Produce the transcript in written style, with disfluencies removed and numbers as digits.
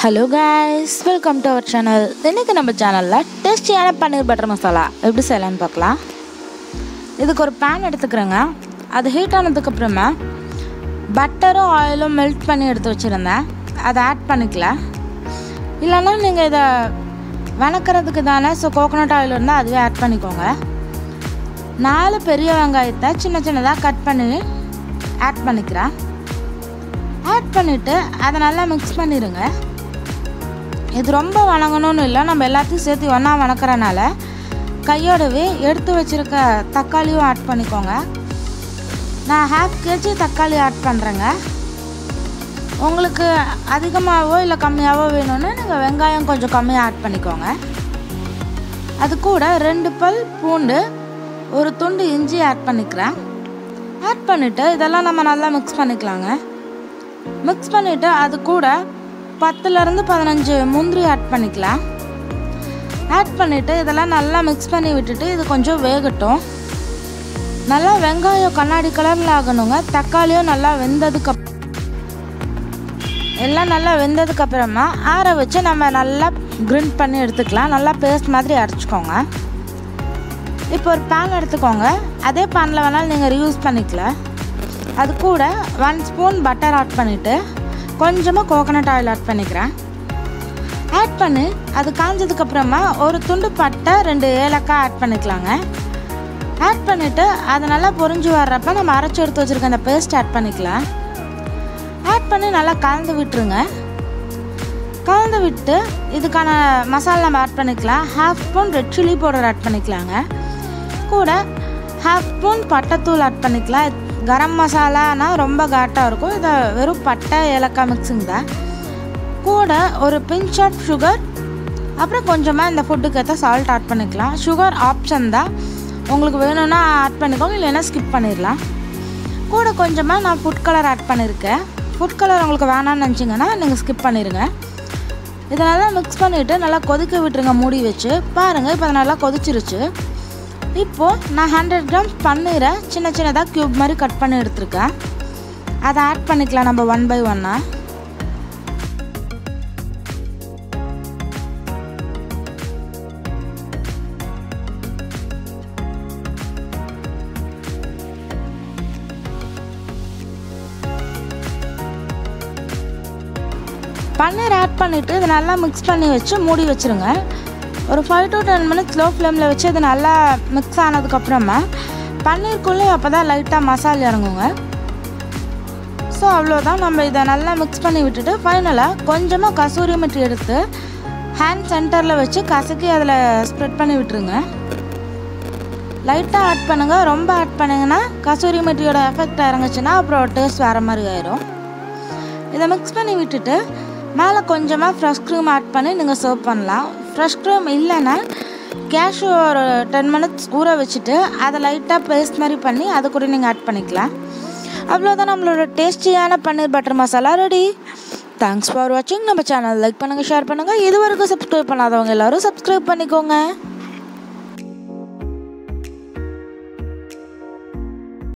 Hello guys, welcome to our channel. இன்னைக்கு நம்ம சேனல்ல டேஸ்டியான பன்னீர் பட்டர் மசாலா எப்படி செய்யலாம்னு பார்க்கலாம். இதுக்கு ஒரு pan எடுத்துக்கறேங்க. அது ஹீட் ஆனதுக்கு அப்புறமா பட்டரும் ஆயிலும் மெல்ட் பண்ணி எடுத்து வச்சிருந்தேன். அதை ஆட் பண்ணிக்கலாம். இல்லனா நீங்க இத வணக்கறதுக்கு தானே கோகனட் ஆயில் இருந்தா அதுவே ஆட் பண்ணிக்கோங்க. 4 பெரிய வெங்காயத்தை சின்ன சின்னதா கட் பண்ணி ஆட் பண்ணிக்கிறேன். ஆட் பண்ணிட்டு அதை நல்லா மிக்ஸ் பண்ணிடுங்க. இது ரொம்ப வணங்கணும்னு இல்லை, நம்ம எல்லாத்தையும் சேர்த்து ஒன்றா வணக்கிறனால கையோடவே எடுத்து வச்சுருக்க தக்காளியும் ஆட் பண்ணிக்கோங்க. நான் 1/2 kg தக்காளி ஆட் பண்ணுறேங்க. உங்களுக்கு அதிகமாகவோ இல்லை கம்மியாகவோ வேணும்னா நீங்கள் வெங்காயம் கொஞ்சம் கம்மியாக ஆட் பண்ணிக்கோங்க. அது கூட 2 பல் பூண்டு, ஒரு துண்டு இஞ்சி ஆட் பண்ணிக்கிறேன். ஆட் பண்ணிவிட்டு இதெல்லாம் நம்ம நல்லா மிக்ஸ் பண்ணிக்கலாங்க. மிக்ஸ் பண்ணிவிட்டு அது கூட 10லேருந்து 15 முந்திரி ஆட் பண்ணிக்கலாம். ஆட் பண்ணிவிட்டு இதெல்லாம் நல்லா மிக்ஸ் பண்ணி விட்டுட்டு இது கொஞ்சம் வேகட்டும். நல்லா வெங்காயம் கண்ணாடி கலரில் ஆகணுங்க. தக்காளியும் நல்லா எல்லாம் நல்லா வெந்ததுக்கப்புறமா ஆற வச்சு நம்ம நல்லா கிரிண்ட் பண்ணி எடுத்துக்கலாம். நல்லா பேஸ்ட் மாதிரி அரைச்சிக்கோங்க. இப்போ ஒரு பேன் எடுத்துக்கோங்க. அதே பேனில் வேணாலும் நீங்கள் யூஸ் பண்ணிக்கலாம். அது கூட 1 ஸ்பூன் பட்டர் ஆட் பண்ணிவிட்டு கொஞ்சமாக கோகனட் ஆயில் ஆட் பண்ணிக்கிறேன். ஆட் பண்ணி அது காஞ்சதுக்கப்புறமா ஒரு துண்டு பட்டை 2 ஏலக்காய் ஆட் பண்ணிக்கலாங்க. ஆட் பண்ணிவிட்டு அது நல்லா பொரிஞ்சு வர்றப்ப நம்ம அரைச்சி எடுத்து வச்சுருக்க அந்த பேஸ்ட் ஆட் பண்ணிக்கலாம். ஆட் பண்ணி நல்லா கலந்து விட்டுருங்க. கலந்து விட்டு இதுக்கான மசாலா நம்ம ஆட் பண்ணிக்கலாம். 1/2 spoon red chilli powder add பண்ணிக்கலாங்க. கூட 1/2 ஸ்பூன் பட்டைத்தூள் ஆட் பண்ணிக்கலாம். கரம் மசாலானா ரொம்ப காட்டாக இருக்கும். இதை வெறும் பட்டை ஏலக்காய் மிக்ஸிங் தான். கூட ஒரு பிஞ்ச் ஆஃப் சுகர், அப்புறம் கொஞ்சமாக இந்த ஃபுட்டுக்கு ஏற்ற சால்ட் ஆட் பண்ணிக்கலாம். சுகர் ஆப்ஷன் தான், உங்களுக்கு வேணும்னா ஆட் பண்ணிக்கோங்க, இல்லைன்னா ஸ்கிப் பண்ணிடலாம். கூட கொஞ்சமாக நான் ஃபுட் கலர் ஆட் பண்ணியிருக்கேன். ஃபுட் கலர் உங்களுக்கு வேணான்னு நினச்சிங்கன்னா நீங்கள் ஸ்கிப் பண்ணிடுங்க. இதை நல்லா மிக்ஸ் பண்ணிவிட்டு நல்லா கொதிக்க விட்டுருங்க மூடி வச்சு. பாருங்கள், இப்போ நல்லா கொதிச்சிருச்சு. இப்போது நான் 100 கிராம்ஸ் பன்னீரை சின்ன சின்னதாக க்யூப் மாதிரி கட் பண்ணி எடுத்துருக்கேன். அதை ஆட் பண்ணிக்கலாம் நம்ம 1 by 1. பன்னீர் ஆட் பண்ணிவிட்டு இதை நல்லா மிக்ஸ் பண்ணி வச்சு மூடி வச்சுருங்க. ஒரு 5 to 10 minutes லோ ஃப்ளேமில் வச்சு இது நல்லா மிக்ஸ் ஆனதுக்கப்புறமா பன்னீருக்குள்ளே அப்போ தான் லைட்டாக மசாலா இறங்குங்க. ஸோ அவ்வளோதான். நம்ம இதை நல்லா மிக்ஸ் பண்ணி விட்டுட்டு ஃபைனலாக கொஞ்சமாக கசூரி மெட்டி எடுத்து ஹேண்ட் சென்டரில் வச்சு கசக்கி அதில் ஸ்ப்ரெட் பண்ணி விட்டுருங்க. லைட்டாக ஆட் பண்ணுங்கள். ரொம்ப ஆட் பண்ணிங்கன்னா கசூரி மெட்டியோட எஃபெக்ட் இறங்குச்சுன்னா அப்புறம் டேஸ்ட் வேறு மாதிரி ஆயிரும். இதை மிக்ஸ் பண்ணி விட்டுட்டு மேலே கொஞ்சமாக ஃப்ரெஷ் க்ரீம் ஆட் பண்ணி நீங்கள் சர்வ் பண்ணலாம். ஃப்ரெஷ் க்ரீம் இல்லைன்னா கேஷ்யூ ஒரு 10 minutes ஊற வச்சுட்டு அதை லைட்டாக பேஸ்ட் மாதிரி பண்ணி அது கூட நீங்கள் ஆட் பண்ணிக்கலாம். அவ்வளோதான், நம்மளோட டேஸ்டியான paneer butter masala ready. Thanks for வாட்சிங். நம்ம சேனல் லைக் பண்ணுங்கள், ஷேர் பண்ணுங்கள். இது வரைக்கும் சப்ஸ்கிரைப் பண்ணாதவங்க எல்லோரும் சப்ஸ்கிரைப் பண்ணிக்கோங்க.